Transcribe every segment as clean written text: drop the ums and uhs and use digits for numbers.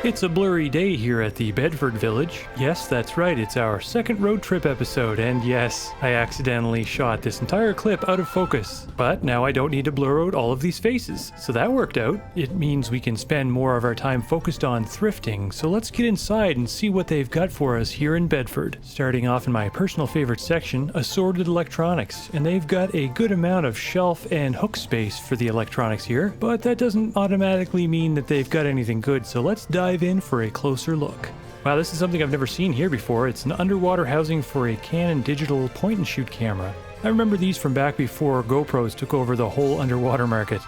It's a blurry day here at the Bedford village. Yes, that's right, it's our second road trip episode, and yes, I accidentally shot this entire clip out of focus. But now I don't need to blur out all of these faces, so that worked out. It means we can spend more of our time focused on thrifting, so let's get inside and see what they've got for us here in Bedford. Starting off in my personal favorite section, Assorted Electronics, and they've got a good amount of shelf and hook space for the electronics here, but that doesn't automatically mean that they've got anything good, so let's dive in for a closer look. Wow, this is something I've never seen here before. It's an underwater housing for a Canon digital point-and-shoot camera. I remember these from back before GoPros took over the whole underwater market.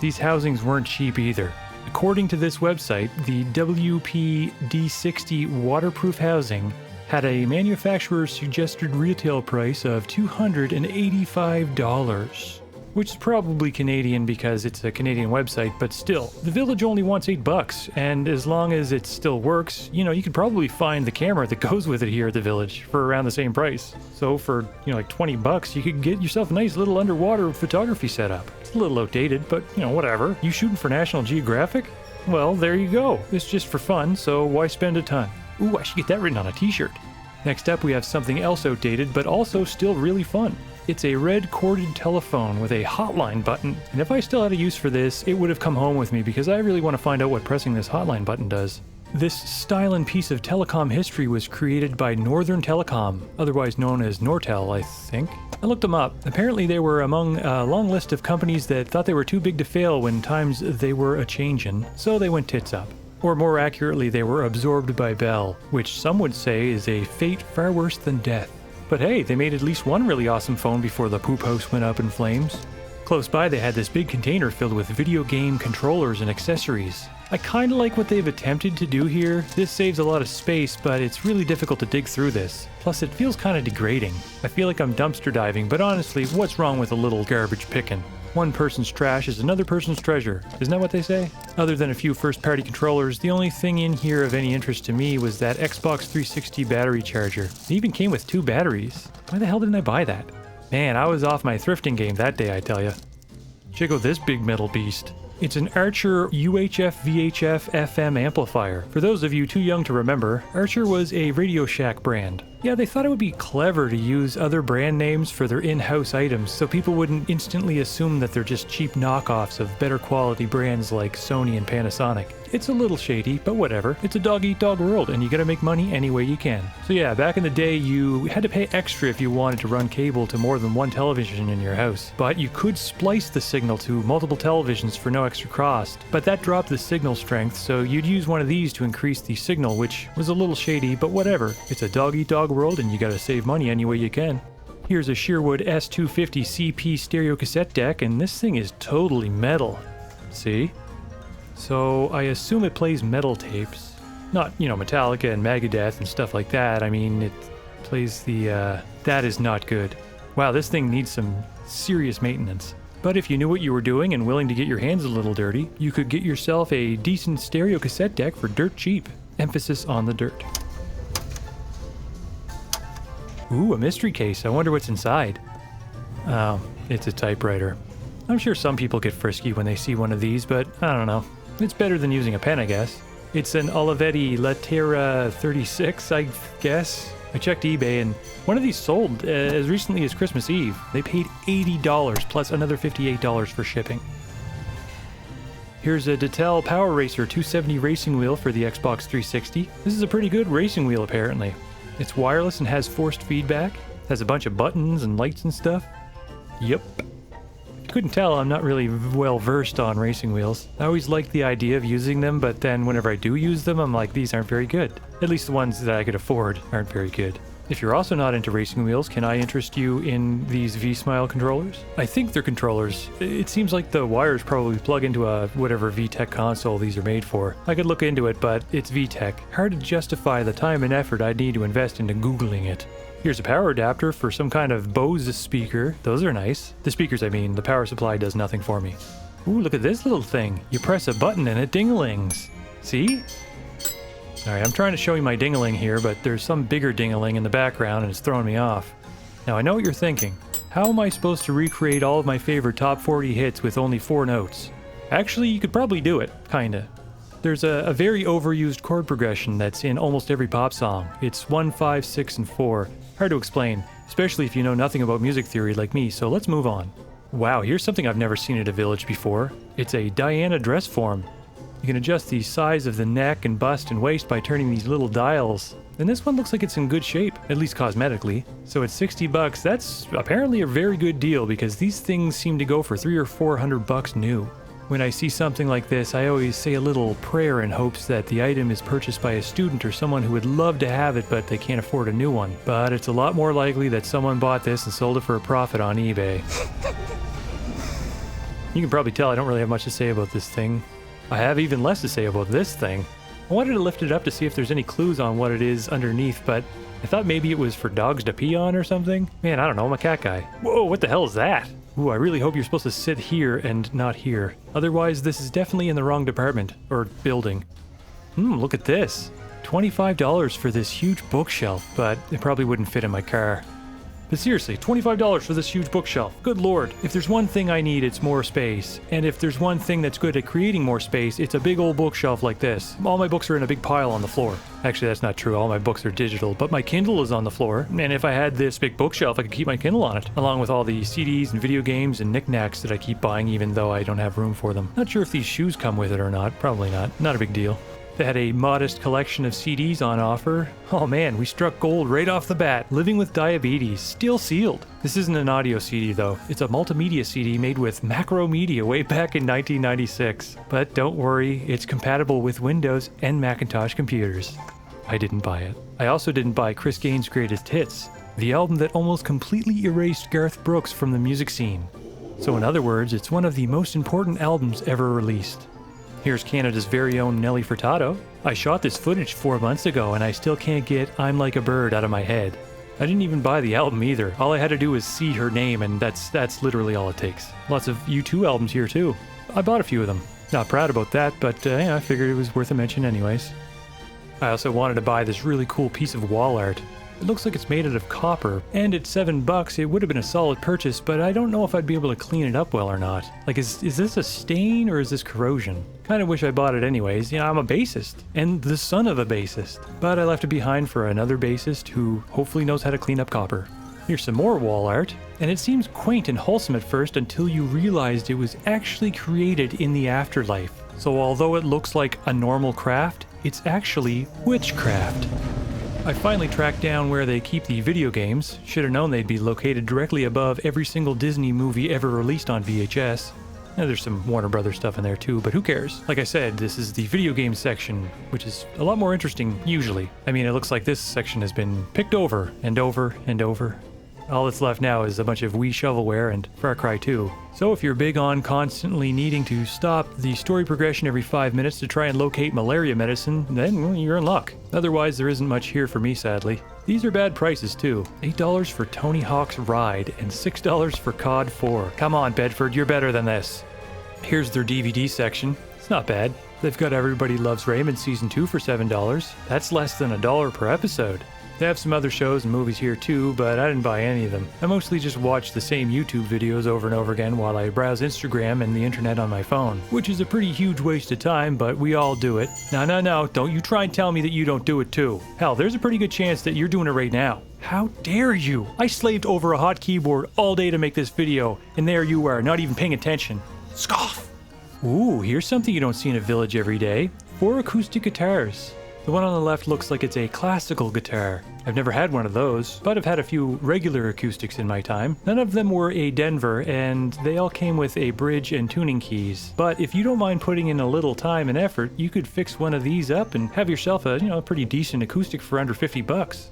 These housings weren't cheap either. According to this website, the WP-D60 waterproof housing had a manufacturer's suggested retail price of $285. Which is probably Canadian because it's a Canadian website, but still, the village only wants $8, and as long as it still works, you could probably find the camera that goes with it here at the village for around the same price. So for, like $20, you could get yourself a nice little underwater photography setup. It's a little outdated, but, whatever. You shooting for National Geographic? Well, there you go. It's just for fun, so why spend a ton? Ooh, I should get that written on a t-shirt. Next up, we have something else outdated, but also still really fun. It's a red corded telephone with a hotline button, and if I still had a use for this, it would have come home with me because I really want to find out what pressing this hotline button does. This styling piece of telecom history was created by Northern Telecom, otherwise known as Nortel, I think. I looked them up. Apparently they were among a long list of companies that thought they were too big to fail when times they were a-changin', so they went tits up. Or more accurately, they were absorbed by Bell, which some would say is a fate far worse than death. But hey, they made at least one really awesome phone before the poop house went up in flames. Close by they had this big container filled with video game controllers and accessories. I kinda like what they've attempted to do here. This saves a lot of space, but it's really difficult to dig through this. Plus it feels kinda degrading. I feel like I'm dumpster diving, but honestly, what's wrong with a little garbage picking? One person's trash is another person's treasure. Isn't that what they say? Other than a few first-party controllers, the only thing in here of any interest to me was that Xbox 360 battery charger. It even came with 2 batteries. Why the hell didn't I buy that? Man, I was off my thrifting game that day, I tell ya. Check out this big metal beast. It's an Archer UHF VHF FM amplifier. For those of you too young to remember, Archer was a Radio Shack brand. Yeah, they thought it would be clever to use other brand names for their in-house items so people wouldn't instantly assume that they're just cheap knockoffs of better quality brands like Sony and Panasonic. It's a little shady, but whatever. It's a dog-eat-dog world, and you gotta make money any way you can. So yeah, back in the day, you had to pay extra if you wanted to run cable to more than one television in your house. But you could splice the signal to multiple televisions for no extra cost. But that dropped the signal strength, so you'd use one of these to increase the signal, which was a little shady, but whatever. It's a dog-eat-dog world, and you gotta save money any way you can. Here's a Sherwood S250 CP stereo cassette deck, and this thing is totally metal. See? So I assume it plays metal tapes. Not, Metallica and Megadeth and stuff like that. I mean, it plays the, that is not good. Wow, this thing needs some serious maintenance. But if you knew what you were doing and willing to get your hands a little dirty, you could get yourself a decent stereo cassette deck for dirt cheap. Emphasis on the dirt. Ooh, a mystery case. I wonder what's inside. Oh, it's a typewriter. I'm sure some people get frisky when they see one of these, but I don't know. It's better than using a pen, I guess. It's an Olivetti Latera 36, I guess. I checked eBay, and one of these sold as recently as Christmas Eve. They paid $80 plus another $58 for shipping. Here's a Detel Power Racer 270 racing wheel for the Xbox 360. This is a pretty good racing wheel, apparently. It's wireless and has forced feedback. Has a bunch of buttons and lights and stuff. Yep. Couldn't tell, I'm not really well versed on racing wheels. I always liked the idea of using them, but then whenever I do use them, I'm like, these aren't very good. At least the ones that I could afford aren't very good. If you're also not into racing wheels, can I interest you in these V-Smile controllers? I think they're controllers. It seems like the wires probably plug into a whatever VTech console these are made for. I could look into it, but it's VTech. Hard to justify the time and effort I'd need to invest into Googling it. Here's a power adapter for some kind of Bose speaker. Those are nice. The speakers, I mean. The power supply does nothing for me. Ooh, look at this little thing. You press a button and it dinglings. See? Alright, I'm trying to show you my dingling here, but there's some bigger dingling in the background and it's throwing me off. Now I know what you're thinking. How am I supposed to recreate all of my favorite top 40 hits with only 4 notes? Actually, you could probably do it. Kinda. There's a very overused chord progression that's in almost every pop song. It's 1, 5, 6, and 4. Hard to explain, especially if you know nothing about music theory like me, so let's move on. Wow, here's something I've never seen at a Village before. It's a Diana dress form. You can adjust the size of the neck and bust and waist by turning these little dials. And this one looks like it's in good shape, at least cosmetically. So at 60 bucks, that's apparently a very good deal because these things seem to go for $300 or $400 new. When I see something like this, I always say a little prayer in hopes that the item is purchased by a student or someone who would love to have it but they can't afford a new one. But it's a lot more likely that someone bought this and sold it for a profit on eBay. You can probably tell I don't really have much to say about this thing. I have even less to say about this thing. I wanted to lift it up to see if there's any clues on what it is underneath, but I thought maybe it was for dogs to pee on or something. Man, I don't know, I'm a cat guy. Whoa, what the hell is that? Ooh, I really hope you're supposed to sit here and not here. Otherwise, this is definitely in the wrong department, or building. Look at this. $25 for this huge bookshelf, but it probably wouldn't fit in my car. But seriously, $25 for this huge bookshelf. Good lord. If there's one thing I need, it's more space. And if there's one thing that's good at creating more space, it's a big old bookshelf like this. All my books are in a big pile on the floor. Actually, that's not true. All my books are digital, but my Kindle is on the floor. And if I had this big bookshelf, I could keep my Kindle on it, along with all the CDs and video games and knickknacks that I keep buying even though I don't have room for them. Not sure if these shoes come with it or not. Probably not. Not a big deal. They had a modest collection of CDs on offer. Oh man, we struck gold right off the bat. Living with Diabetes, still sealed. This isn't an audio CD though. It's a multimedia CD made with Macromedia way back in 1996. But don't worry, it's compatible with Windows and Macintosh computers. I didn't buy it. I also didn't buy Chris Gaines' Greatest Hits, the album that almost completely erased Garth Brooks from the music scene. So in other words, it's one of the most important albums ever released. Here's Canada's very own Nelly Furtado. I shot this footage 4 months ago and I still can't get I'm Like a Bird out of my head. I didn't even buy the album either. All I had to do was see her name and that's literally all it takes. Lots of U2 albums here too. I bought a few of them. Not proud about that, but yeah, I figured it was worth a mention anyways. I also wanted to buy this really cool piece of wall art. It looks like it's made out of copper, and at $7 it would have been a solid purchase, but I don't know if I'd be able to clean it up well or not. Like, is this a stain or is this corrosion? Kinda wish I bought it anyways. I'm a bassist, and the son of a bassist. But I left it behind for another bassist who hopefully knows how to clean up copper. Here's some more wall art, and it seems quaint and wholesome at first until you realized it was actually created in the afterlife. So although it looks like a normal craft, it's actually witchcraft. I finally tracked down where they keep the video games. Should have known they'd be located directly above every single Disney movie ever released on VHS. Now, there's some Warner Brothers stuff in there too, but who cares? Like I said, this is the video game section, which is a lot more interesting usually. I mean, it looks like this section has been picked over and over and over. All that's left now is a bunch of Wii shovelware and Far Cry 2. So if you're big on constantly needing to stop the story progression every 5 minutes to try and locate malaria medicine, then you're in luck. Otherwise, there isn't much here for me, sadly. These are bad prices too. $8 for Tony Hawk's Ride and $6 for COD 4. Come on, Bedford, you're better than this. Here's their DVD section. It's not bad. They've got Everybody Loves Raymond Season 2 for $7. That's less than $1 per episode. They have some other shows and movies here too, but I didn't buy any of them. I mostly just watch the same YouTube videos over and over again while I browse Instagram and the internet on my phone, which is a pretty huge waste of time, but we all do it. No, don't you try and tell me that you don't do it too. Hell, there's a pretty good chance that you're doing it right now. How dare you? I slaved over a hot keyboard all day to make this video, and there you are, not even paying attention. Scoff! Ooh, here's something you don't see in a Village every day. 4 acoustic guitars. The one on the left looks like it's a classical guitar. I've never had one of those, but I've had a few regular acoustics in my time. None of them were a Denver, and they all came with a bridge and tuning keys. But if you don't mind putting in a little time and effort, you could fix one of these up and have yourself a pretty decent acoustic for under $50.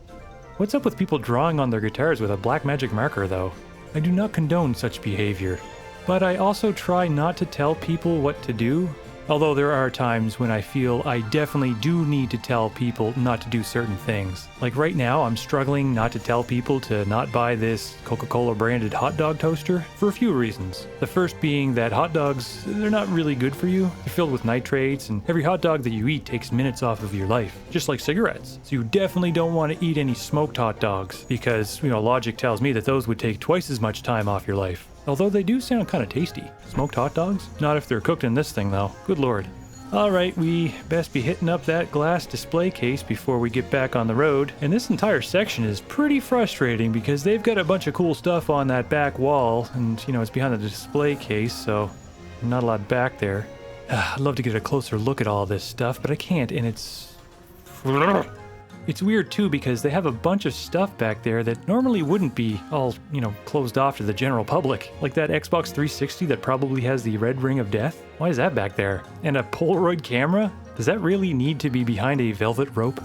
What's up with people drawing on their guitars with a black magic marker, though? I do not condone such behavior. But I also try not to tell people what to do. Although there are times when I feel I definitely do need to tell people not to do certain things. Like right now, I'm struggling not to tell people to not buy this Coca-Cola branded hot dog toaster for a few reasons. The first being that hot dogs, they're not really good for you. They're filled with nitrates, and every hot dog that you eat takes minutes off of your life, just like cigarettes. So you definitely don't want to eat any smoked hot dogs because, logic tells me that those would take twice as much time off your life. Although they do sound kind of tasty. Smoked hot dogs? Not if they're cooked in this thing though. Good lord. Alright, we best be hitting up that glass display case before we get back on the road. And this entire section is pretty frustrating because they've got a bunch of cool stuff on that back wall, and it's behind the display case, so not a lot back there. I'd love to get a closer look at all this stuff, but I can't, and it's weird too because they have a bunch of stuff back there that normally wouldn't be all, closed off to the general public. Like that Xbox 360 that probably has the red ring of death. Why is that back there? And a Polaroid camera? Does that really need to be behind a velvet rope?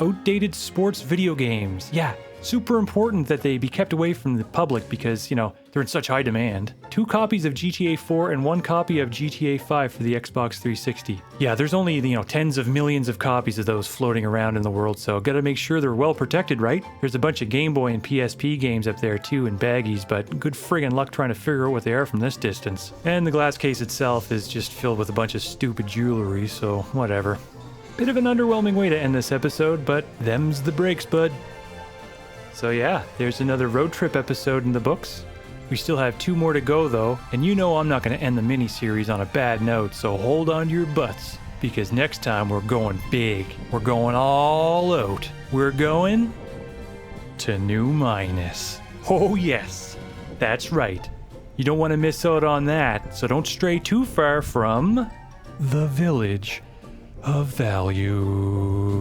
Outdated sports video games. Yeah, super important that they be kept away from the public because, they're in such high demand. 2 copies of GTA 4 and 1 copy of GTA 5 for the Xbox 360. Yeah, there's only, tens of millions of copies of those floating around in the world, so gotta make sure they're well protected, right? There's a bunch of Game Boy and PSP games up there too in baggies, but good friggin' luck trying to figure out what they are from this distance. And the glass case itself is just filled with a bunch of stupid jewelry, so whatever. Bit of an underwhelming way to end this episode, but them's the breaks, bud. So yeah, there's another road trip episode in the books. We still have 2 more to go though, and I'm not going to end the mini-series on a bad note, so hold on to your butts, because next time we're going big. We're going all out. We're going to New Minus. Oh yes, that's right. You don't want to miss out on that, so don't stray too far from the Village of Values.